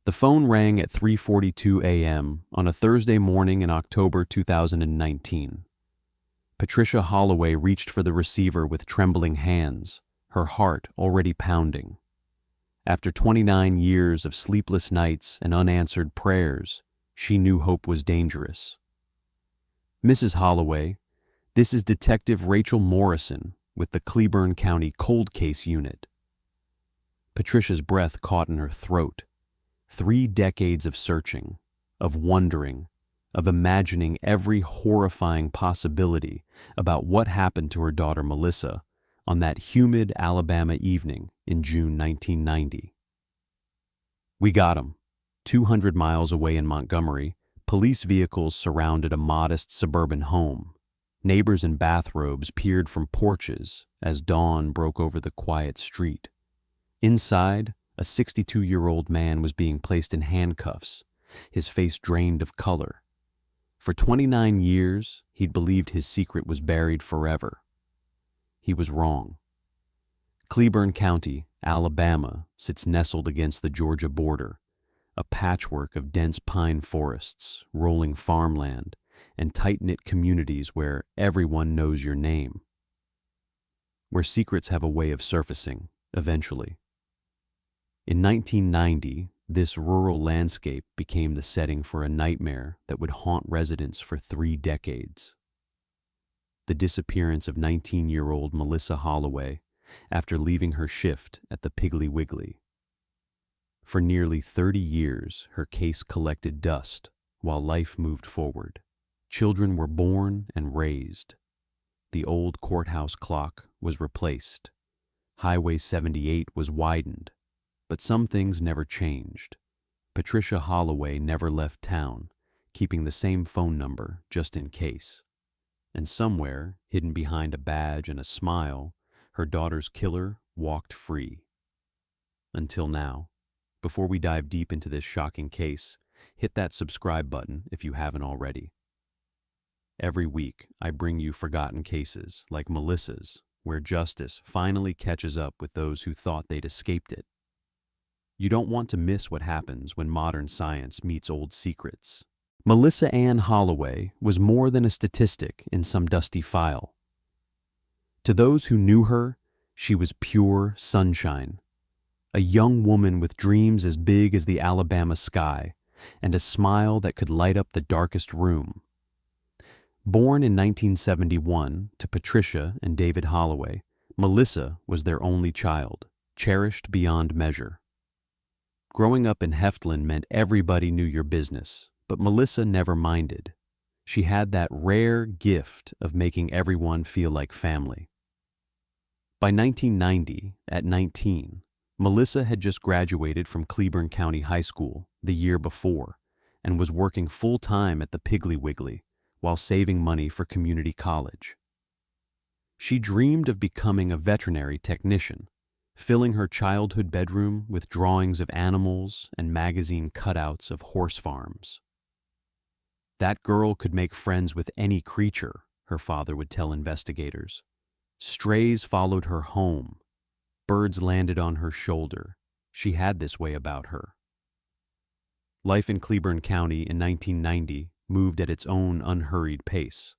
The phone rang at 3:42 a.m. on a Thursday morning in October 2019. Patricia Holloway reached for the receiver with trembling hands, her heart already pounding. After 29 years of sleepless nights and unanswered prayers, she knew hope was dangerous. "Mrs. Holloway, this is Detective Rachel Morrison with the Cleburn County Cold Case Unit." Patricia's breath caught in her throat. 3 decades of searching, of wondering, of imagining every horrifying possibility about what happened to her daughter Melissa on that humid Alabama evening in June 1990. "We got him." 200 miles away in Montgomery, police vehicles surrounded a modest suburban home. Neighbors in bathrobes peered from porches as dawn broke over the quiet street. Inside, a 62-year-old man was being placed in handcuffs, his face drained of color. For 29 years, he'd believed his secret was buried forever. He was wrong. Cleburn County, Alabama, sits nestled against the Georgia border, a patchwork of dense pine forests, rolling farmland, and tight-knit communities where everyone knows your name. Where secrets have a way of surfacing, eventually. In 1990, this rural landscape became the setting for a nightmare that would haunt residents for 3 decades. The disappearance of 19-year-old Melissa Holloway after leaving her shift at the Piggly Wiggly. For nearly 30 years, her case collected dust while life moved forward. Children were born and raised. The old courthouse clock was replaced. Highway 78 was widened. But some things never changed. Patricia Holloway never left town, keeping the same phone number just in case. And somewhere, hidden behind a badge and a smile, her daughter's killer walked free. Until now. Before we dive deep into this shocking case, hit that subscribe button if you haven't already. Every week, I bring you forgotten cases like Melissa's, where justice finally catches up with those who thought they'd escaped it. You don't want to miss what happens when modern science meets old secrets. Melissa Ann Holloway was more than a statistic in some dusty file. To those who knew her, she was pure sunshine. A young woman with dreams as big as the Alabama sky and a smile that could light up the darkest room. Born in 1971 to Patricia and David Holloway, Melissa was their only child, cherished beyond measure. Growing up in Heftlin meant everybody knew your business, but Melissa never minded. She had that rare gift of making everyone feel like family. By 1990, at 19, Melissa had just graduated from Cleburn County High School the year before and was working full-time at the Piggly Wiggly while saving money for community college. She dreamed of becoming a veterinary technician, filling her childhood bedroom with drawings of animals and magazine cutouts of horse farms. That girl could make friends with any creature, her father would tell investigators. Strays followed her home. Birds landed on her shoulder. She had this way about her. Life in Cleburn County in 1990 moved at its own unhurried pace.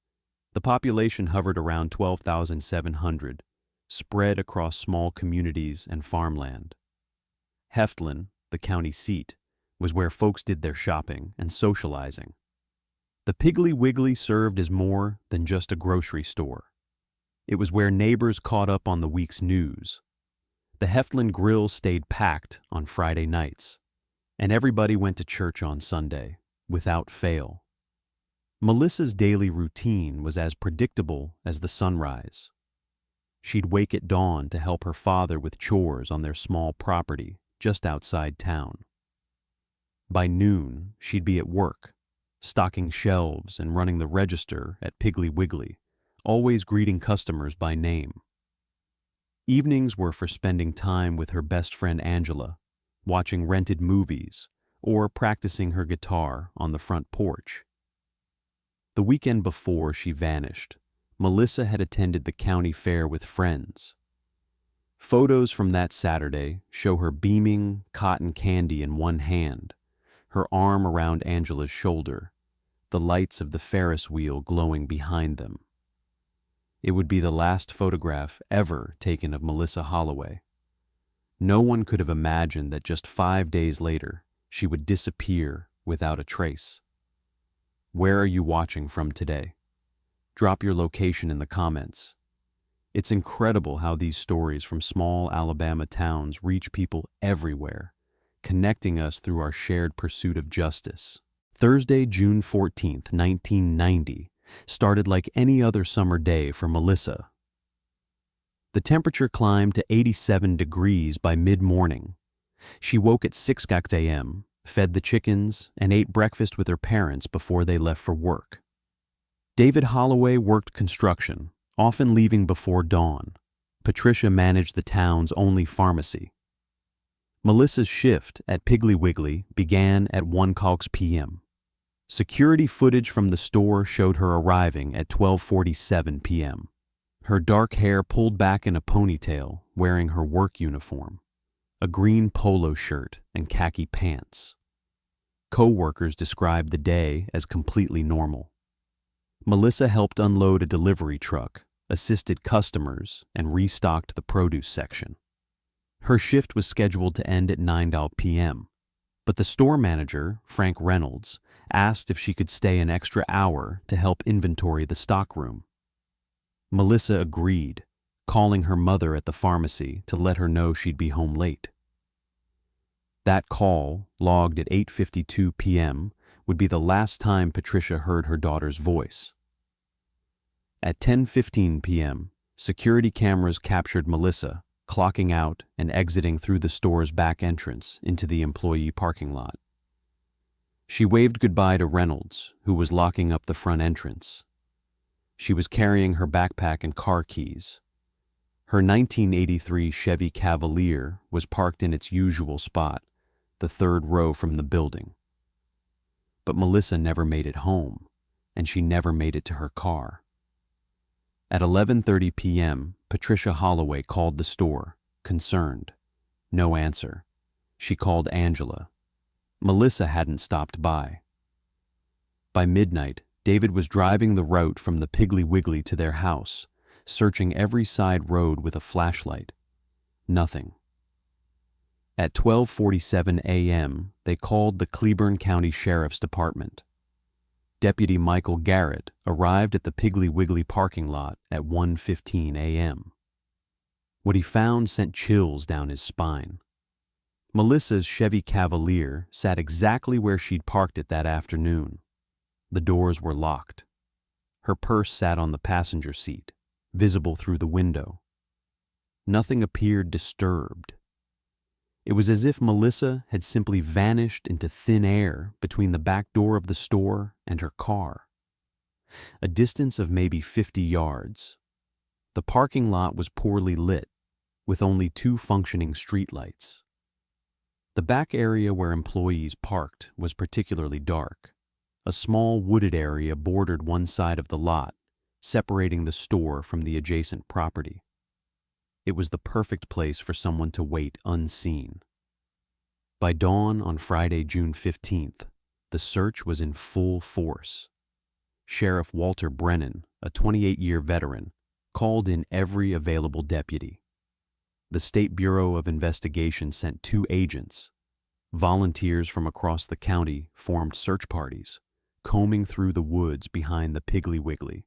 The population hovered around 12,700, spread across small communities and farmland. Heftlin, the county seat, was where folks did their shopping and socializing. The Piggly Wiggly served as more than just a grocery store. It was where neighbors caught up on the week's news. The Heftlin Grill stayed packed on Friday nights, and everybody went to church on Sunday, without fail. Melissa's daily routine was as predictable as the sunrise. She'd wake at dawn to help her father with chores on their small property just outside town. By noon, she'd be at work, stocking shelves and running the register at Piggly Wiggly, always greeting customers by name. Evenings were for spending time with her best friend Angela, watching rented movies, or practicing her guitar on the front porch. The weekend before she vanished, Melissa had attended the county fair with friends. Photos from that Saturday show her beaming, cotton candy in one hand, her arm around Angela's shoulder, the lights of the Ferris wheel glowing behind them. It would be the last photograph ever taken of Melissa Holloway. No one could have imagined that just 5 days later, she would disappear without a trace. Where are you watching from today? Drop your location in the comments. It's incredible how these stories from small Alabama towns reach people everywhere, connecting us through our shared pursuit of justice. Thursday, June 14th, 1990, started like any other summer day for Melissa. The temperature climbed to 87 degrees by mid-morning. She woke at 6 a.m., fed the chickens, and ate breakfast with her parents before they left for work. David Holloway worked construction, often leaving before dawn. Patricia managed the town's only pharmacy. Melissa's shift at Piggly Wiggly began at 1 p.m. Security footage from the store showed her arriving at 12:47 p.m. Her dark hair pulled back in a ponytail, wearing her work uniform, a green polo shirt and khaki pants. Co-workers described the day as completely normal. Melissa helped unload a delivery truck, assisted customers, and restocked the produce section. Her shift was scheduled to end at 9 p.m., but the store manager, Frank Reynolds, asked if she could stay an extra hour to help inventory the stockroom. Melissa agreed, calling her mother at the pharmacy to let her know she'd be home late. That call, logged at 8:52 p.m., would be the last time Patricia heard her daughter's voice. At 10:15 p.m., security cameras captured Melissa, clocking out and exiting through the store's back entrance into the employee parking lot. She waved goodbye to Reynolds, who was locking up the front entrance. She was carrying her backpack and car keys. Her 1983 Chevy Cavalier was parked in its usual spot, the third row from the building. But Melissa never made it home, and she never made it to her car. At 11:30 p.m., Patricia Holloway called the store, concerned. No answer. She called Angela. Melissa hadn't stopped by. By midnight, David was driving the route from the Piggly Wiggly to their house, searching every side road with a flashlight. Nothing. At 12:47 a.m., they called the Cleburn County Sheriff's Department. Deputy Michael Garrett arrived at the Piggly Wiggly parking lot at 1:15 a.m. What he found sent chills down his spine. Melissa's Chevy Cavalier sat exactly where she'd parked it that afternoon. The doors were locked. Her purse sat on the passenger seat, visible through the window. Nothing appeared disturbed. It was as if Melissa had simply vanished into thin air between the back door of the store and her car. A distance of maybe 50 yards. The parking lot was poorly lit, with only 2 functioning streetlights. The back area where employees parked was particularly dark. A small wooded area bordered one side of the lot, separating the store from the adjacent property. It was the perfect place for someone to wait unseen. By dawn on Friday, June 15th, the search was in full force. Sheriff Walter Brennan, a 28-year veteran, called in every available deputy. The State Bureau of Investigation sent 2 agents. Volunteers from across the county formed search parties, combing through the woods behind the Piggly Wiggly,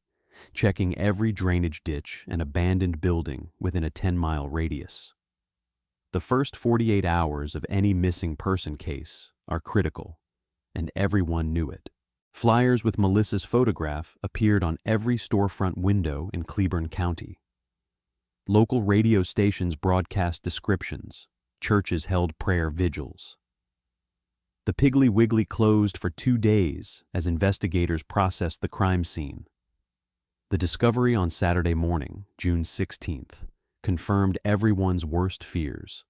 checking every drainage ditch and abandoned building within a 10-mile radius. The first 48 hours of any missing person case are critical, and everyone knew it. Flyers with Melissa's photograph appeared on every storefront window in Cleburn County. Local radio stations broadcast descriptions. Churches held prayer vigils. The Piggly Wiggly closed for 2 days as investigators processed the crime scene. The discovery on Saturday morning, June 16th, confirmed everyone's worst fears.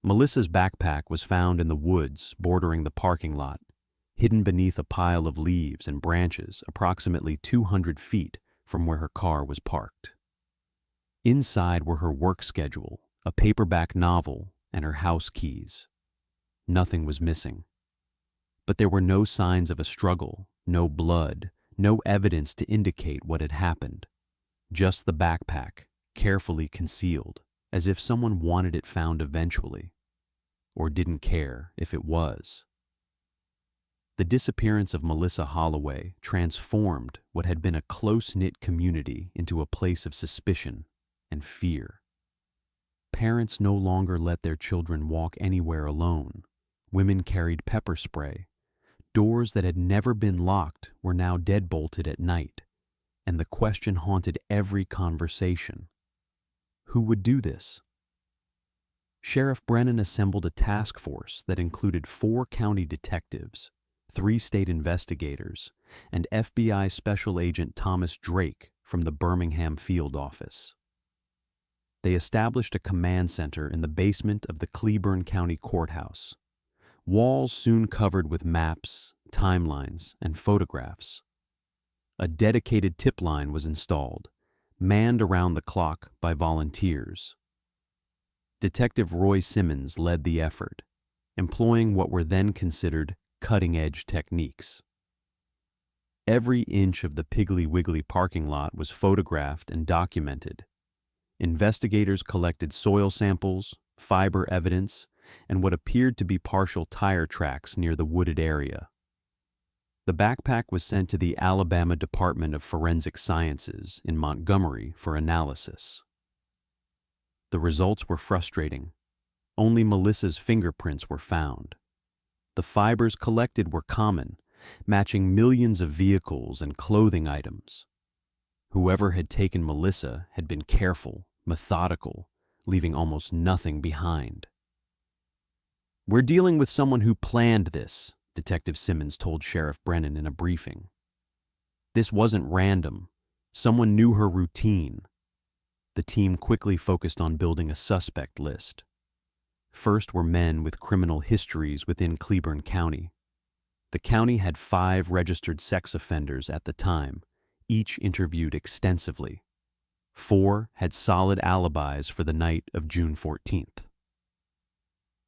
Melissa's backpack was found in the woods bordering the parking lot, hidden beneath a pile of leaves and branches approximately 200 feet from where her car was parked. Inside were her work schedule, a paperback novel, and her house keys. Nothing was missing. But there were no signs of a struggle, no blood, no evidence to indicate what had happened. Just the backpack, carefully concealed, as if someone wanted it found eventually, or didn't care if it was. The disappearance of Melissa Holloway transformed what had been a close-knit community into a place of suspicion and fear. Parents no longer let their children walk anywhere alone. Women carried pepper spray. Doors that had never been locked were now deadbolted at night, and the question haunted every conversation. Who would do this? Sheriff Brennan assembled a task force that included 4 county detectives, 3 state investigators, and FBI Special Agent Thomas Drake from the Birmingham field office. They established a command center in the basement of the Cleburn County courthouse. Walls soon covered with maps, timelines, and photographs. A dedicated tip line was installed, manned around the clock by volunteers. Detective Roy Simmons led the effort, employing what were then considered cutting-edge techniques. Every inch of the Piggly Wiggly parking lot was photographed and documented. Investigators collected soil samples, fiber evidence, and what appeared to be partial tire tracks near the wooded area. The backpack was sent to the Alabama Department of Forensic Sciences in Montgomery for analysis. The results were frustrating. Only Melissa's fingerprints were found. The fibers collected were common, matching millions of vehicles and clothing items. Whoever had taken Melissa had been careful, methodical, leaving almost nothing behind. "We're dealing with someone who planned this," Detective Simmons told Sheriff Brennan in a briefing. "This wasn't random. Someone knew her routine." The team quickly focused on building a suspect list. First were men with criminal histories within Cleburn County. The county had 5 registered sex offenders at the time, each interviewed extensively. 4 had solid alibis for the night of June 14th.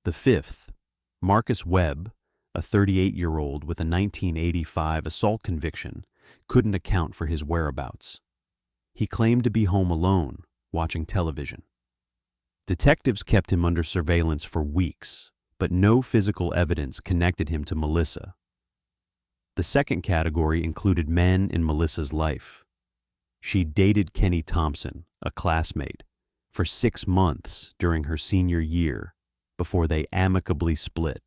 The 5th, Marcus Webb, a 38-year-old with a 1985 assault conviction, couldn't account for his whereabouts. He claimed to be home alone, watching television. Detectives kept him under surveillance for weeks, but no physical evidence connected him to Melissa. The second category included men in Melissa's life. She dated Kenny Thompson, a classmate, for 6 months during her senior year before they amicably split.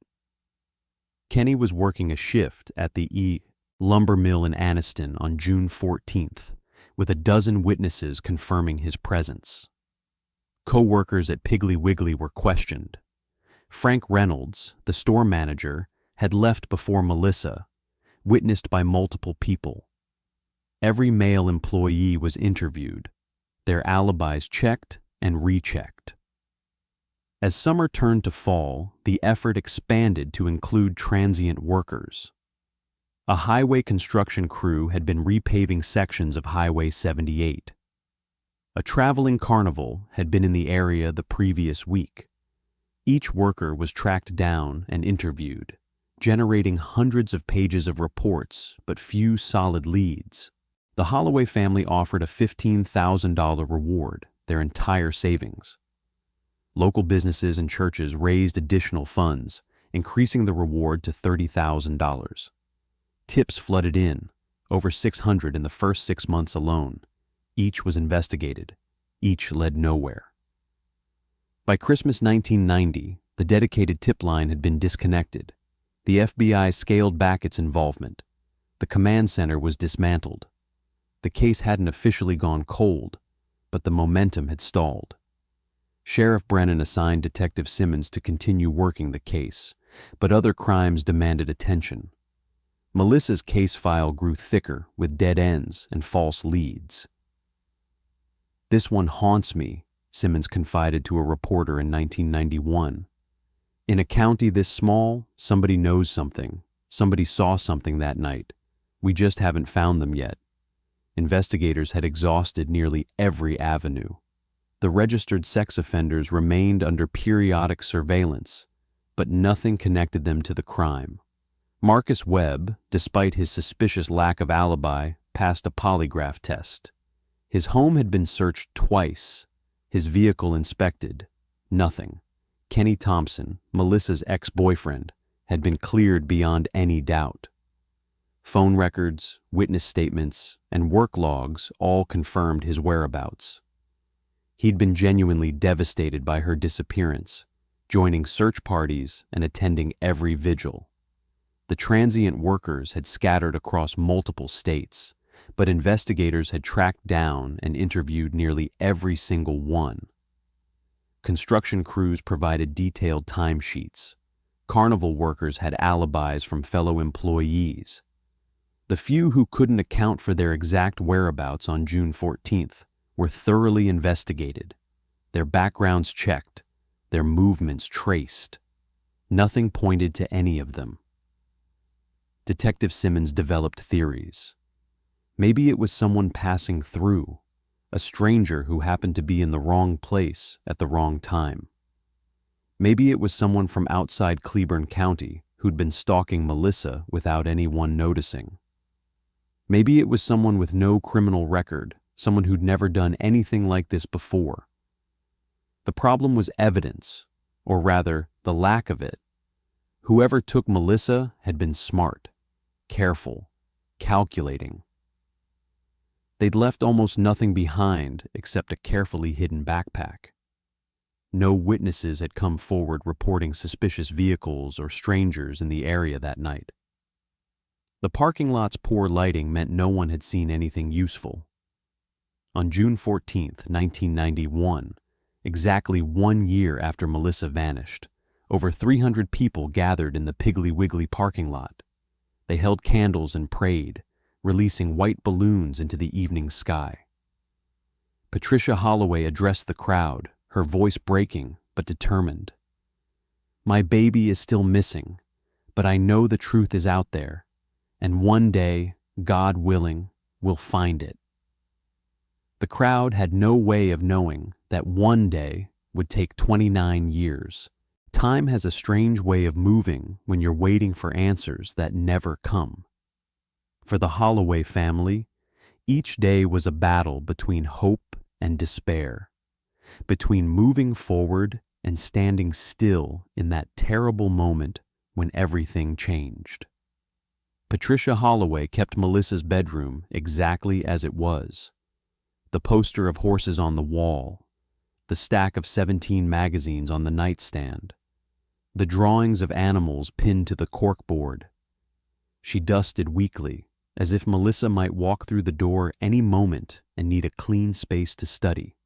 Kenny was working a shift at the lumber mill in Anniston on June 14th, with a dozen witnesses confirming his presence. Co-workers at Piggly Wiggly were questioned. Frank Reynolds, the store manager, had left before Melissa, witnessed by multiple people. Every male employee was interviewed, their alibis checked and rechecked. As summer turned to fall, the effort expanded to include transient workers. A highway construction crew had been repaving sections of Highway 78. A traveling carnival had been in the area the previous week. Each worker was tracked down and interviewed, generating hundreds of pages of reports but few solid leads. The Holloway family offered a $15,000 reward, their entire savings. Local businesses and churches raised additional funds, increasing the reward to $30,000. Tips flooded in, over 600 in the first 6 months alone. Each was investigated. Each led nowhere. By Christmas 1990, the dedicated tip line had been disconnected. The FBI scaled back its involvement. The command center was dismantled. The case hadn't officially gone cold, but the momentum had stalled. Sheriff Brennan assigned Detective Simmons to continue working the case, but other crimes demanded attention. Melissa's case file grew thicker with dead ends and false leads. "This one haunts me," Simmons confided to a reporter in 1991. "In a county this small, somebody knows something. Somebody saw something that night. We just haven't found them yet." Investigators had exhausted nearly every avenue. The registered sex offenders remained under periodic surveillance, but nothing connected them to the crime. Marcus Webb, despite his suspicious lack of alibi, passed a polygraph test. His home had been searched twice, his vehicle inspected. Nothing. Kenny Thompson, Melissa's ex-boyfriend, had been cleared beyond any doubt. Phone records, witness statements, and work logs all confirmed his whereabouts. He'd been genuinely devastated by her disappearance, joining search parties and attending every vigil. The transient workers had scattered across multiple states, but investigators had tracked down and interviewed nearly every single one. Construction crews provided detailed timesheets. Carnival workers had alibis from fellow employees. The few who couldn't account for their exact whereabouts on June 14th were thoroughly investigated, their backgrounds checked, their movements traced. Nothing pointed to any of them. Detective Simmons developed theories. Maybe it was someone passing through, a stranger who happened to be in the wrong place at the wrong time. Maybe it was someone from outside Cleburn County who'd been stalking Melissa without anyone noticing. Maybe it was someone with no criminal record, someone who'd never done anything like this before. The problem was evidence, or rather, the lack of it. Whoever took Melissa had been smart, careful, calculating. They'd left almost nothing behind except a carefully hidden backpack. No witnesses had come forward reporting suspicious vehicles or strangers in the area that night. The parking lot's poor lighting meant no one had seen anything useful. On June 14, 1991, exactly 1 year after Melissa vanished, over 300 people gathered in the Piggly Wiggly parking lot. They held candles and prayed, releasing white balloons into the evening sky. Patricia Holloway addressed the crowd, her voice breaking but determined. "My baby is still missing, but I know the truth is out there, and one day, God willing, we'll find it." The crowd had no way of knowing that one day would take 29 years. Time has a strange way of moving when you're waiting for answers that never come. For the Holloway family, each day was a battle between hope and despair, between moving forward and standing still in that terrible moment when everything changed. Patricia Holloway kept Melissa's bedroom exactly as it was. The poster of horses on the wall, the stack of 17 magazines on the nightstand, the drawings of animals pinned to the corkboard. She dusted weekly, as if Melissa might walk through the door any moment and need a clean space to study.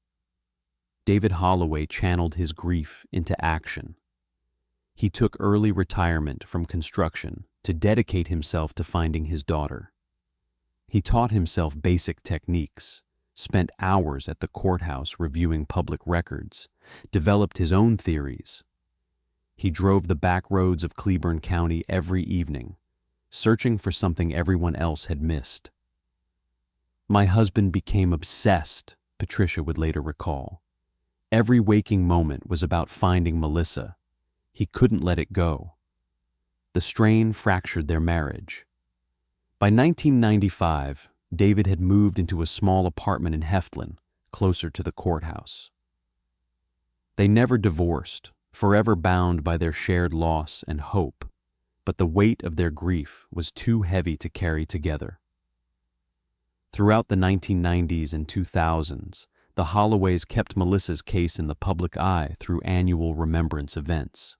David Holloway channeled his grief into action. He took early retirement from construction to dedicate himself to finding his daughter. He taught himself basic techniques, spent hours at the courthouse reviewing public records, developed his own theories. He drove the back roads of Cleburn County every evening, searching for something everyone else had missed. "My husband became obsessed," Patricia would later recall. "Every waking moment was about finding Melissa. He couldn't let it go." The strain fractured their marriage. By 1995, David had moved into a small apartment in Heflin, closer to the courthouse. They never divorced, forever bound by their shared loss and hope, but the weight of their grief was too heavy to carry together. Throughout the 1990s and 2000s, the Holloways kept Melissa's case in the public eye through annual remembrance events.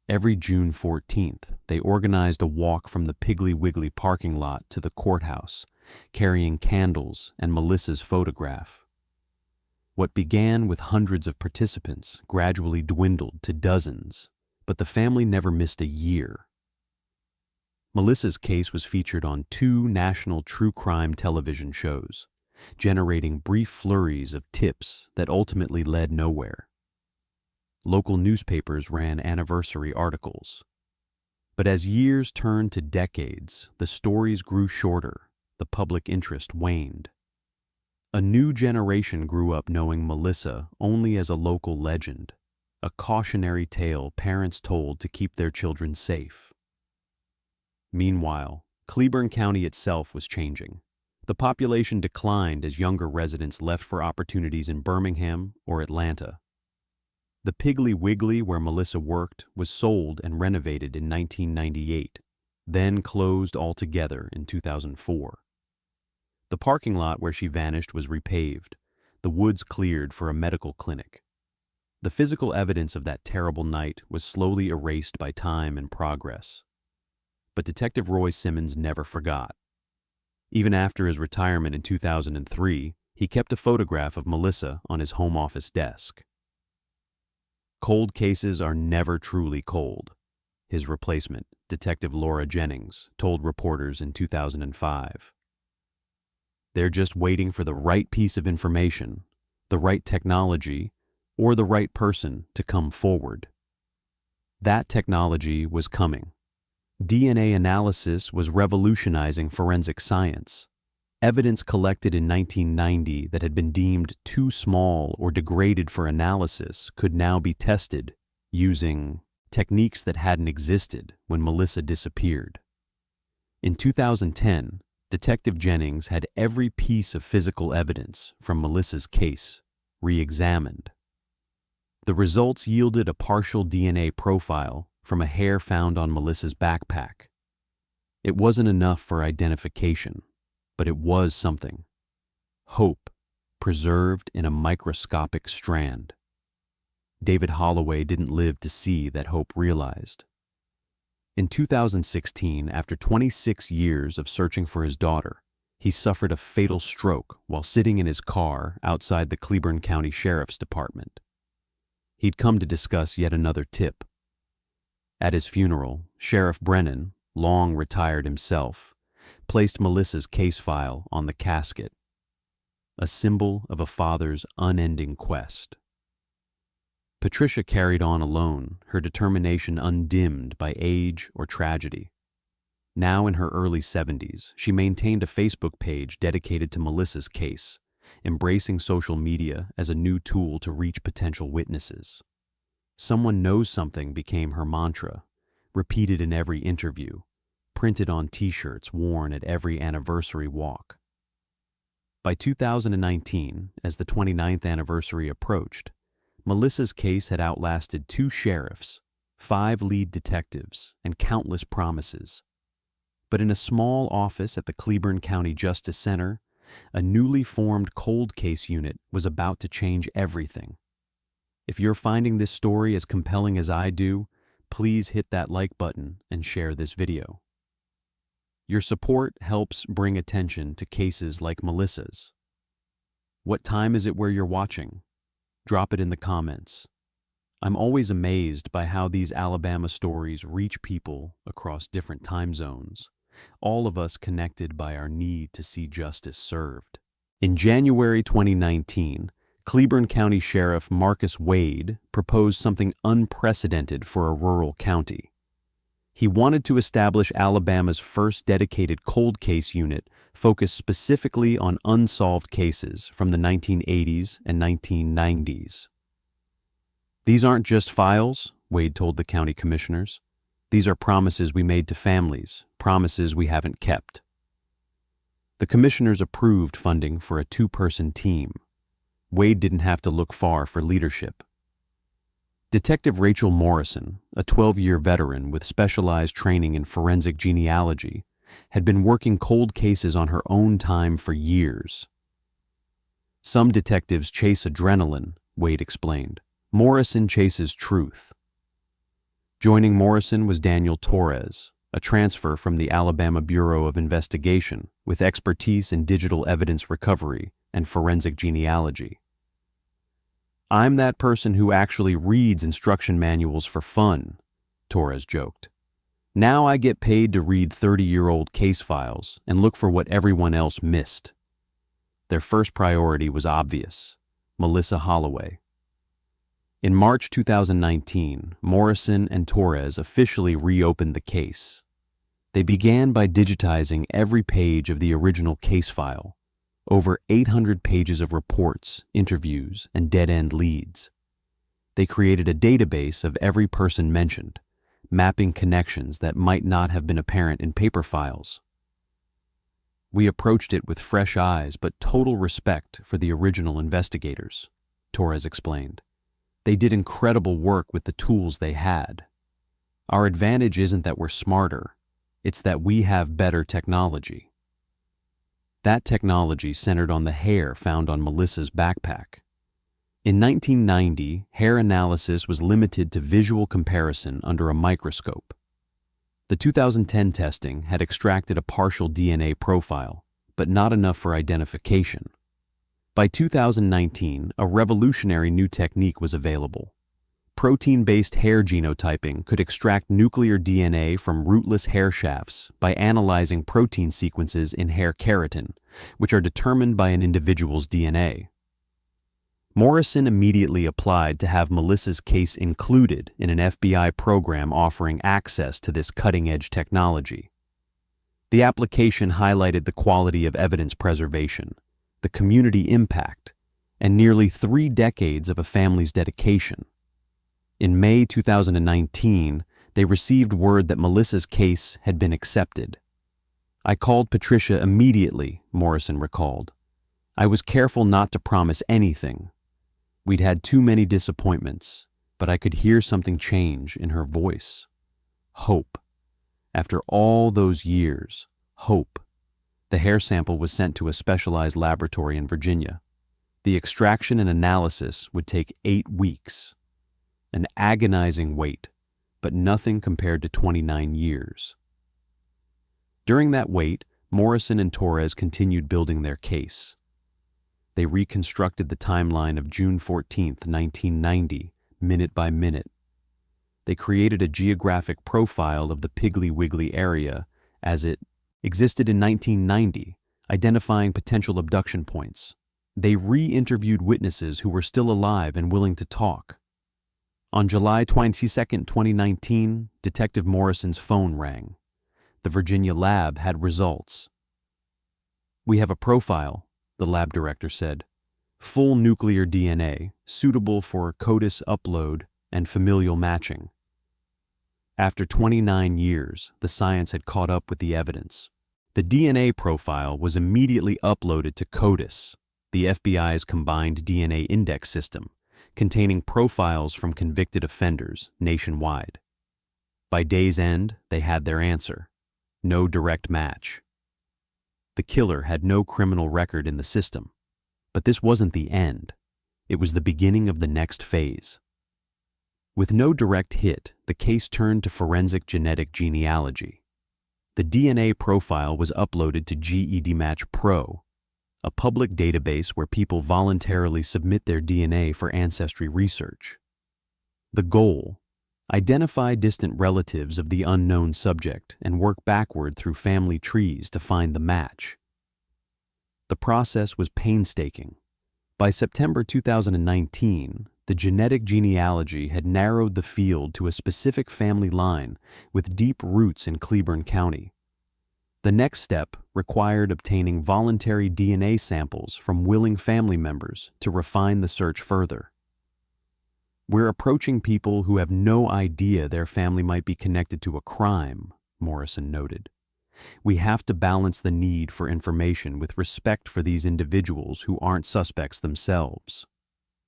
Every June 14th, they organized a walk from the Piggly Wiggly parking lot to the courthouse, carrying candles and Melissa's photograph. What began with hundreds of participants gradually dwindled to dozens, but the family never missed a year. Melissa's case was featured on 2 national true crime television shows, generating brief flurries of tips that ultimately led nowhere. Local newspapers ran anniversary articles. But as years turned to decades, the stories grew shorter, the public interest waned. A new generation grew up knowing Melissa only as a local legend, a cautionary tale parents told to keep their children safe. Meanwhile, Cleburn County itself was changing. The population declined as younger residents left for opportunities in Birmingham or Atlanta. The Piggly Wiggly where Melissa worked was sold and renovated in 1998, then closed altogether in 2004. The parking lot where she vanished was repaved, the woods cleared for a medical clinic. The physical evidence of that terrible night was slowly erased by time and progress. But Detective Roy Simmons never forgot. Even after his retirement in 2003, he kept a photograph of Melissa on his home office desk. Cold cases are never truly cold, his replacement, Detective Laura Jennings, told reporters in 2005. They're just waiting for the right piece of information, the right technology, or the right person to come forward. That technology was coming. DNA analysis was revolutionizing forensic science. Evidence collected in 1990 that had been deemed too small or degraded for analysis could now be tested using techniques that hadn't existed when Melissa disappeared. In 2010, Detective Jennings had every piece of physical evidence from Melissa's case re-examined. The results yielded a partial DNA profile from a hair found on Melissa's backpack. It wasn't enough for identification, but it was something. Hope, preserved in a microscopic strand. David Holloway didn't live to see that hope realized. In 2016, after 26 years of searching for his daughter, he suffered a fatal stroke while sitting in his car outside the Cleburn County Sheriff's Department. He'd come to discuss yet another tip. At his funeral, Sheriff Brennan, long retired himself, placed Melissa's case file on the casket, a symbol of a father's unending quest. Patricia carried on alone, her determination undimmed by age or tragedy. Now in her early 70s, she maintained a Facebook page dedicated to Melissa's case, embracing social media as a new tool to reach potential witnesses. Someone knows something became her mantra, repeated in every interview, printed on t-shirts worn at every anniversary walk. By 2019, as the 29th anniversary approached, Melissa's case had outlasted 2 sheriffs, 5 lead detectives, and countless promises. But in a small office at the Cleburn County Justice Center, a newly formed cold case unit was about to change everything. If you're finding this story as compelling as I do, please hit that like button and share this video. Your support helps bring attention to cases like Melissa's. What time is it where you're watching? Drop it in the comments. I'm always amazed by how these Alabama stories reach people across different time zones, all of us connected by our need to see justice served. In January 2019, Cleburn County Sheriff Marcus Wade proposed something unprecedented for a rural county. He wanted to establish Alabama's first dedicated cold case unit focused specifically on unsolved cases from the 1980s and 1990s. These aren't just files, Wade told the county commissioners. These are promises we made to families, promises we haven't kept. The commissioners approved funding for a 2-person team. Wade didn't have to look far for leadership. Detective Rachel Morrison, a 12-year veteran with specialized training in forensic genealogy, had been working cold cases on her own time for years. Some detectives chase adrenaline, Wade explained. Morrison chases truth. Joining Morrison was Daniel Torres, a transfer from the Alabama Bureau of Investigation with expertise in digital evidence recovery and forensic genealogy. I'm that person who actually reads instruction manuals for fun, Torres joked. Now I get paid to read 30-year-old case files and look for what everyone else missed. Their first priority was obvious: Melissa Holloway. In March 2019, Morrison and Torres officially reopened the case. They began by digitizing every page of the original case file, over 800 pages of reports, interviews, and dead-end leads. They created a database of every person mentioned, mapping connections that might not have been apparent in paper files. We approached it with fresh eyes but total respect for the original investigators, Torres explained. They did incredible work with the tools they had. Our advantage isn't that we're smarter, it's that we have better technology. That technology centered on the hair found on Melissa's backpack. In 1990, hair analysis was limited to visual comparison under a microscope. The 2010 testing had extracted a partial DNA profile, but not enough for identification. By 2019, a revolutionary new technique was available. Protein-based hair genotyping could extract nuclear DNA from rootless hair shafts by analyzing protein sequences in hair keratin, which are determined by an individual's DNA. Morrison immediately applied to have Melissa's case included in an FBI program offering access to this cutting-edge technology. The application highlighted the quality of evidence preservation, the community impact, and nearly 3 decades of a family's dedication. In May 2019, they received word that Melissa's case had been accepted. I called Patricia immediately, Morrison recalled. I was careful not to promise anything. We'd had too many disappointments, but I could hear something change in her voice. Hope. After all those years, hope. The hair sample was sent to a specialized laboratory in Virginia. The extraction and analysis would take 8 weeks. An agonizing wait, but nothing compared to 29 years. During that wait, Morrison and Torres continued building their case. They reconstructed the timeline of June 14, 1990, minute by minute. They created a geographic profile of the Piggly Wiggly area as it existed in 1990, identifying potential abduction points. They re-interviewed witnesses who were still alive and willing to talk. On July 22, 2019, Detective Morrison's phone rang. The Virginia lab had results. "We have a profile," the lab director said. "Full nuclear DNA, suitable for CODIS upload and familial matching." After 29 years, the science had caught up with the evidence. The DNA profile was immediately uploaded to CODIS, the FBI's combined DNA index system, containing profiles from convicted offenders nationwide. By day's end, they had their answer. No direct match. The killer had no criminal record in the system. But this wasn't the end. It was the beginning of the next phase. With no direct hit, the case turned to forensic genetic genealogy. The DNA profile was uploaded to GEDmatch Pro, a public database where people voluntarily submit their DNA for ancestry research. The goal: identify distant relatives of the unknown subject and work backward through family trees to find the match. The process was painstaking. By September 2019, the genetic genealogy had narrowed the field to a specific family line with deep roots in Cleburn County. The next step required obtaining voluntary DNA samples from willing family members to refine the search further. "We're approaching people who have no idea their family might be connected to a crime," Morrison noted. "We have to balance the need for information with respect for these individuals who aren't suspects themselves."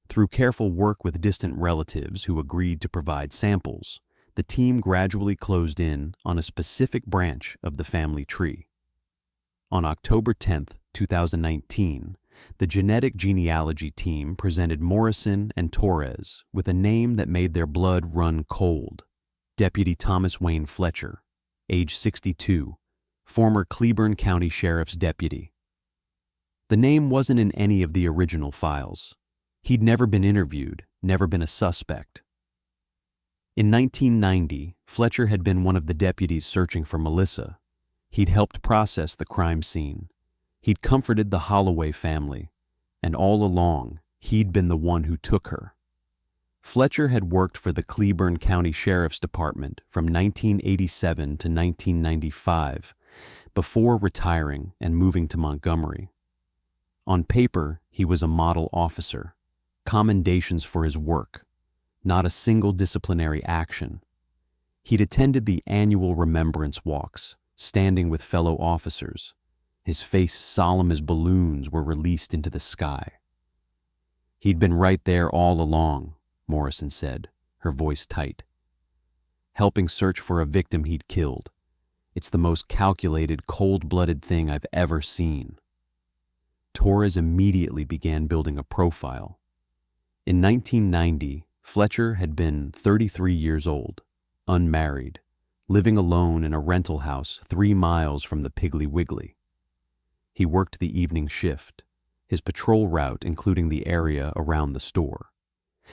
Through careful work with distant relatives who agreed to provide samples, the team gradually closed in on a specific branch of the family tree. On October 10, 2019, the genetic genealogy team presented Morrison and Torres with a name that made their blood run cold: Deputy Thomas Wayne Fletcher, age 62, former Cleburn County Sheriff's deputy. The name wasn't in any of the original files. He'd never been interviewed, never been a suspect. In 1990, Fletcher had been one of the deputies searching for Melissa. He'd helped process the crime scene. He'd comforted the Holloway family, and all along, he'd been the one who took her. Fletcher had worked for the Cleburn County Sheriff's Department from 1987 to 1995, before retiring and moving to Montgomery. On paper, he was a model officer. Commendations for his work, not a single disciplinary action. He'd attended the annual remembrance walks, standing with fellow officers, his face solemn as balloons were released into the sky. "He'd been right there all along," Morrison said, her voice tight. "Helping search for a victim he'd killed. It's the most calculated, cold-blooded thing I've ever seen." Torres immediately began building a profile. In 1990, Fletcher had been 33 years old, unmarried, living alone in a rental house 3 miles from the Piggly Wiggly. He worked the evening shift, his patrol route including the area around the store.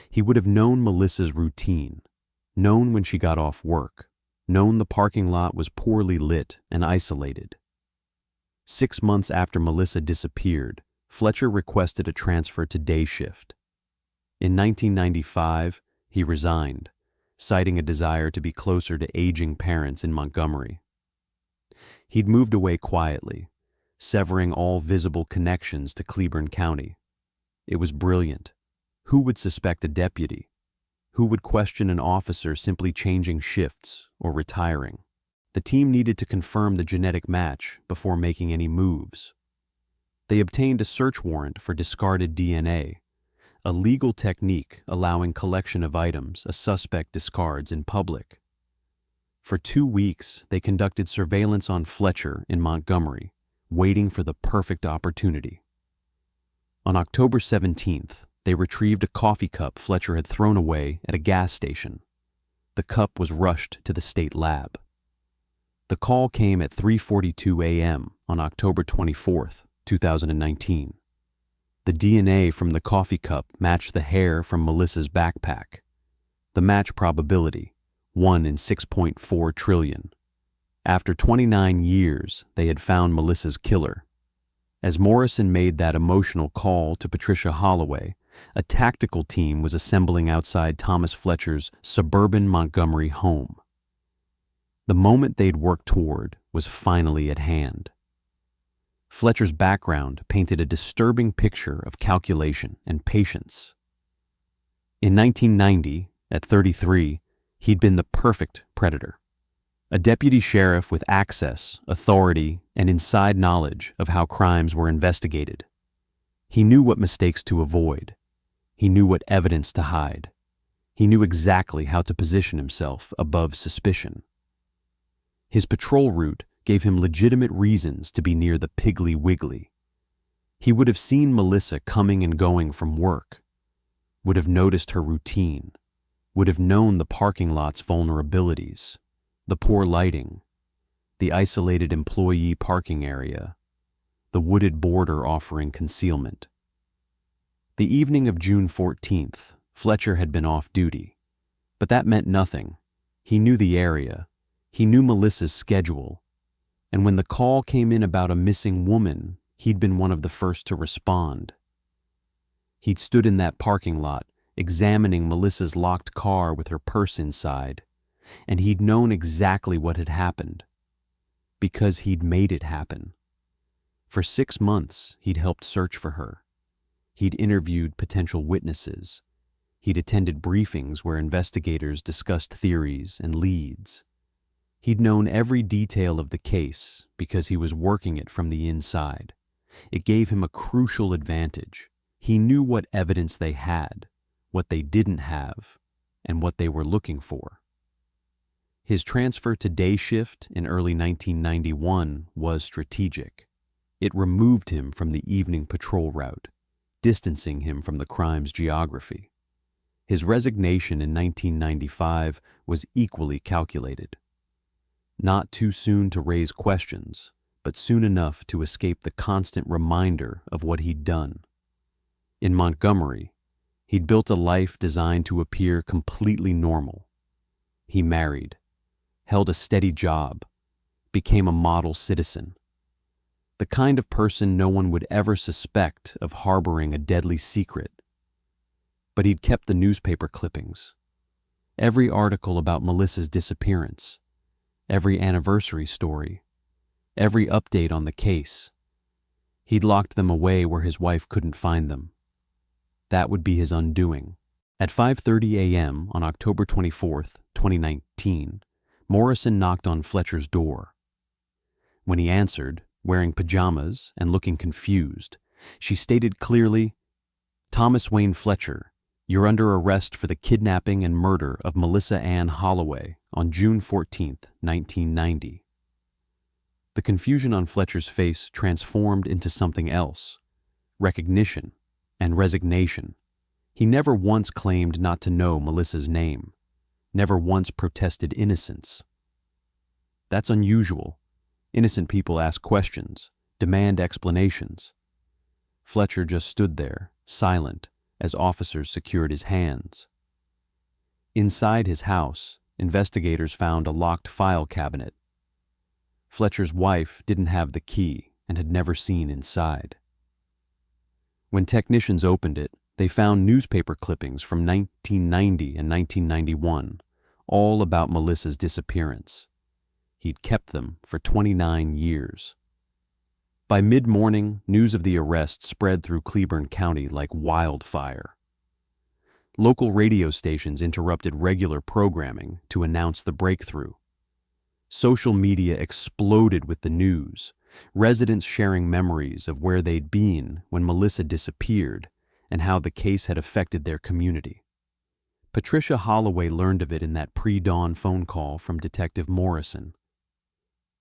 He would have known Melissa's routine, known when she got off work, known the parking lot was poorly lit and isolated. 6 months after Melissa disappeared, Fletcher requested a transfer to day shift. In 1995, he resigned, citing a desire to be closer to aging parents in Montgomery. He'd moved away quietly, severing all visible connections to Cleburn County. It was brilliant. Who would suspect a deputy? Who would question an officer simply changing shifts or retiring? The team needed to confirm the genetic match before making any moves. They obtained a search warrant for discarded DNA, a legal technique allowing collection of items a suspect discards in public. For 2 weeks, they conducted surveillance on Fletcher in Montgomery, waiting for the perfect opportunity. On October 17th, they retrieved a coffee cup Fletcher had thrown away at a gas station. The cup was rushed to the state lab. The call came at 3:42 a.m. on October 24th, 2019. The DNA from the coffee cup matched the hair from Melissa's backpack. The match probability, 1 in 6.4 trillion. After 29 years, they had found Melissa's killer. As Morrison made that emotional call to Patricia Holloway, a tactical team was assembling outside Thomas Fletcher's suburban Montgomery home. The moment they'd worked toward was finally at hand. Fletcher's background painted a disturbing picture of calculation and patience. In 1990, at 33, he'd been the perfect predator. A deputy sheriff with access, authority, and inside knowledge of how crimes were investigated. He knew what mistakes to avoid. He knew what evidence to hide. He knew exactly how to position himself above suspicion. His patrol route gave him legitimate reasons to be near the Piggly Wiggly. He would have seen Melissa coming and going from work, would have noticed her routine, would have known the parking lot's vulnerabilities, the poor lighting, the isolated employee parking area, the wooded border offering concealment. The evening of June 14th, Fletcher had been off duty, but that meant nothing. He knew the area, he knew Melissa's schedule, and when the call came in about a missing woman, he'd been one of the first to respond. He'd stood in that parking lot, examining Melissa's locked car with her purse inside, and he'd known exactly what had happened, because he'd made it happen. For 6 months, he'd helped search for her. He'd interviewed potential witnesses. He'd attended briefings where investigators discussed theories and leads. He'd known every detail of the case because he was working it from the inside. It gave him a crucial advantage. He knew what evidence they had, what they didn't have, and what they were looking for. His transfer to day shift in early 1991 was strategic. It removed him from the evening patrol route, distancing him from the crime's geography. His resignation in 1995 was equally calculated. Not too soon to raise questions, but soon enough to escape the constant reminder of what he'd done. In Montgomery, he'd built a life designed to appear completely normal. He married, held a steady job, became a model citizen. The kind of person no one would ever suspect of harboring a deadly secret. But he'd kept the newspaper clippings, every article about Melissa's disappearance, every anniversary story, every update on the case. He'd locked them away where his wife couldn't find them. That would be his undoing. At 5:30 a.m. on October 24th, 2019, Morrison knocked on Fletcher's door. When he answered, wearing pajamas and looking confused, she stated clearly, "Thomas Wayne Fletcher, you're under arrest for the kidnapping and murder of Melissa Ann Holloway on June 14, 1990. The confusion on Fletcher's face transformed into something else, recognition and resignation. He never once claimed not to know Melissa's name, never once protested innocence. That's unusual. Innocent people ask questions, demand explanations. Fletcher just stood there, silent, as officers secured his hands. Inside his house, investigators found a locked file cabinet. Fletcher's wife didn't have the key and had never seen inside. When technicians opened it, they found newspaper clippings from 1990 and 1991, all about Melissa's disappearance. He'd kept them for 29 years. By mid-morning, news of the arrest spread through Cleburn County like wildfire. Local radio stations interrupted regular programming to announce the breakthrough. Social media exploded with the news, residents sharing memories of where they'd been when Melissa disappeared and how the case had affected their community. Patricia Holloway learned of it in that pre-dawn phone call from Detective Morrison.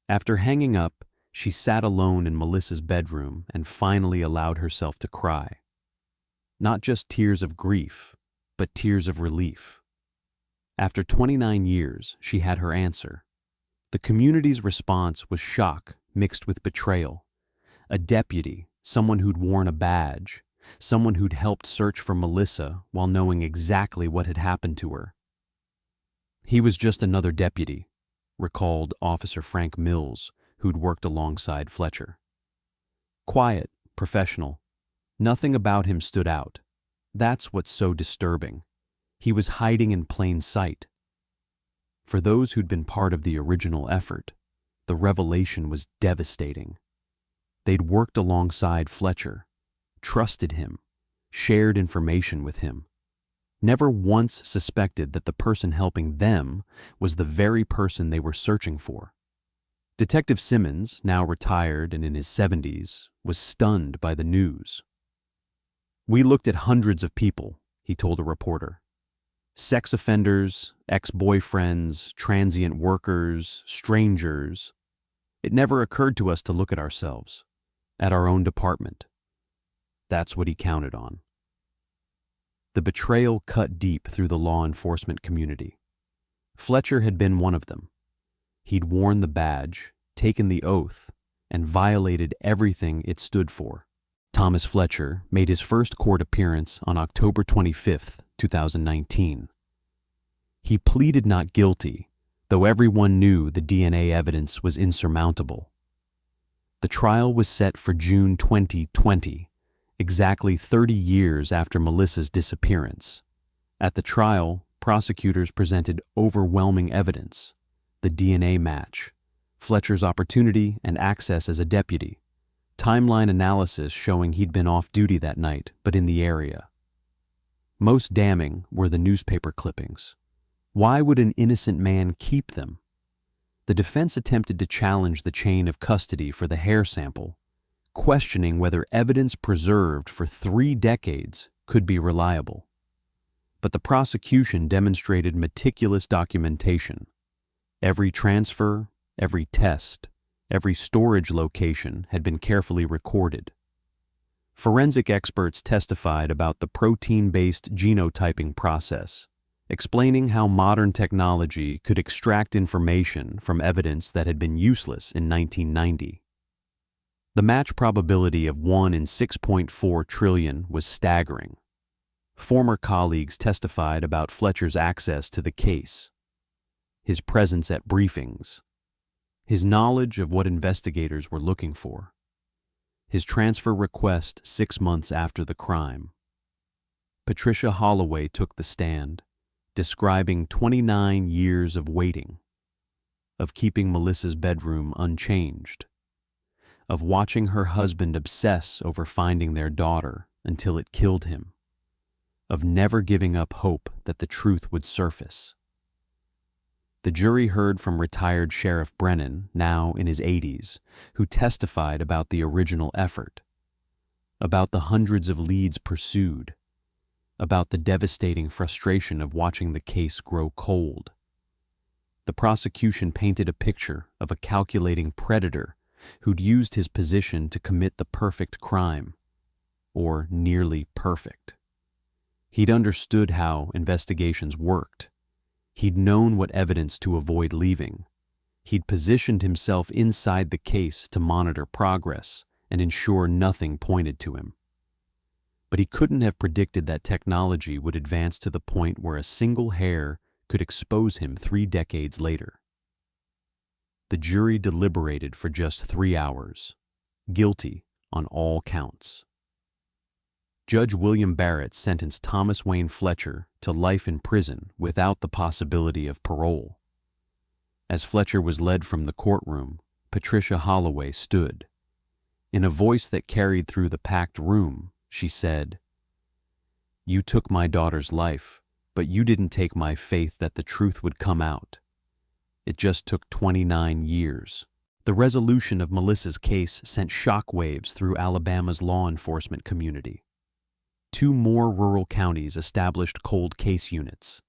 After hanging up, she sat alone in Melissa's bedroom and finally allowed herself to cry. Not just tears of grief, but tears of relief. After 29 years, she had her answer. The community's response was shock mixed with betrayal. A deputy, someone who'd worn a badge, someone who'd helped search for Melissa while knowing exactly what had happened to her. He was just another deputy, recalled Officer Frank Mills, who'd worked alongside Fletcher. Quiet, professional. Nothing about him stood out. That's what's so disturbing. He was hiding in plain sight. For those who'd been part of the original effort, the revelation was devastating. They'd worked alongside Fletcher, trusted him, shared information with him, never once suspected that the person helping them was the very person they were searching for. Detective Simmons, now retired and in his 70s, was stunned by the news. "We looked at hundreds of people," he told a reporter. "Sex offenders, ex-boyfriends, transient workers, strangers. It never occurred to us to look at ourselves, at our own department." That's what he counted on. The betrayal cut deep through the law enforcement community. Fletcher had been one of them. He'd worn the badge, taken the oath, and violated everything it stood for. Thomas Fletcher made his first court appearance on October 25, 2019. He pleaded not guilty, though everyone knew the DNA evidence was insurmountable. The trial was set for June 2020, exactly 30 years after Melissa's disappearance. At the trial, prosecutors presented overwhelming evidence: the DNA match, Fletcher's opportunity and access as a deputy, timeline analysis showing he'd been off duty that night but in the area. Most damning were the newspaper clippings. Why would an innocent man keep them? The defense attempted to challenge the chain of custody for the hair sample, questioning whether evidence preserved for 3 decades could be reliable. But the prosecution demonstrated meticulous documentation. Every transfer, every test, every storage location had been carefully recorded. Forensic experts testified about the protein-based genotyping process, explaining how modern technology could extract information from evidence that had been useless in 1990. The match probability of 1 in 6.4 trillion was staggering. Former colleagues testified about Fletcher's access to the case, his presence at briefings, his knowledge of what investigators were looking for, his transfer request 6 months after the crime. Patricia Holloway took the stand, describing 29 years of waiting, of keeping Melissa's bedroom unchanged, of watching her husband obsess over finding their daughter until it killed him, of never giving up hope that the truth would surface. The jury heard from retired Sheriff Brennan, now in his 80s, who testified about the original effort, about the hundreds of leads pursued, about the devastating frustration of watching the case grow cold. The prosecution painted a picture of a calculating predator who'd used his position to commit the perfect crime, or nearly perfect. He'd understood how investigations worked. He'd known what evidence to avoid leaving. He'd positioned himself inside the case to monitor progress and ensure nothing pointed to him. But he couldn't have predicted that technology would advance to the point where a single hair could expose him 3 decades later. The jury deliberated for just 3 hours, guilty on all counts. Judge William Barrett sentenced Thomas Wayne Fletcher to life in prison without the possibility of parole. As Fletcher was led from the courtroom, Patricia Holloway stood. In a voice that carried through the packed room, she said, "You took my daughter's life, but you didn't take my faith that the truth would come out. It just took 29 years." The resolution of Melissa's case sent shockwaves through Alabama's law enforcement community. 2 more rural counties established cold case units.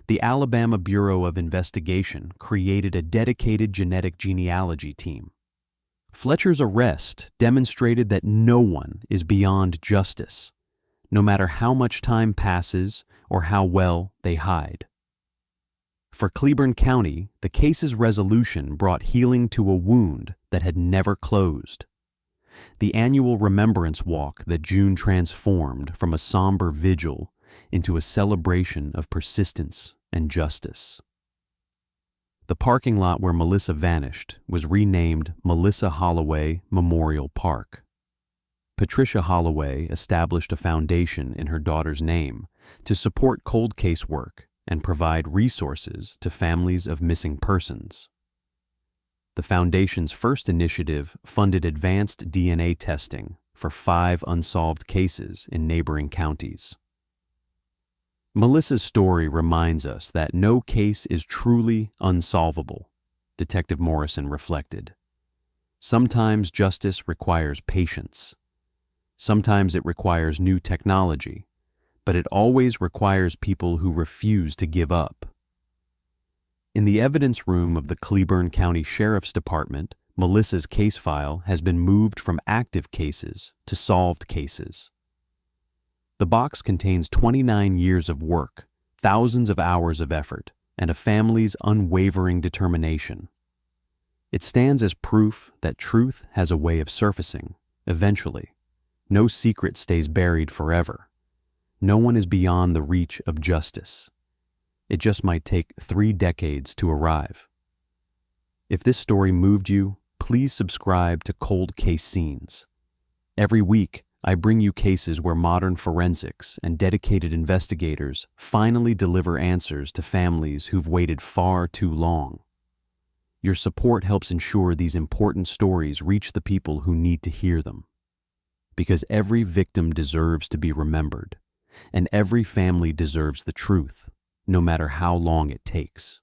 The Alabama Bureau of Investigation created a dedicated genetic genealogy team. Fletcher's arrest demonstrated that no one is beyond justice, no matter how much time passes or how well they hide. For Cleburn County, the case's resolution brought healing to a wound that had never closed. The annual remembrance walk that June transformed from a somber vigil into a celebration of persistence and justice. The parking lot where Melissa vanished was renamed Melissa Holloway Memorial Park. Patricia Holloway established a foundation in her daughter's name to support cold case work and provide resources to families of missing persons. The foundation's first initiative funded advanced DNA testing for 5 unsolved cases in neighboring counties. Melissa's story reminds us that no case is truly unsolvable, Detective Morrison reflected. Sometimes justice requires patience. Sometimes it requires new technology, but it always requires people who refuse to give up. In the evidence room of the Cleburn County Sheriff's Department, Melissa's case file has been moved from active cases to solved cases. The box contains 29 years of work, thousands of hours of effort, and a family's unwavering determination. It stands as proof that truth has a way of surfacing, eventually. No secret stays buried forever. No one is beyond the reach of justice. It just might take 3 decades to arrive. If this story moved you, please subscribe to Cold Case Scenes. Every week, I bring you cases where modern forensics and dedicated investigators finally deliver answers to families who've waited far too long. Your support helps ensure these important stories reach the people who need to hear them. Because every victim deserves to be remembered, and every family deserves the truth, no matter how long it takes.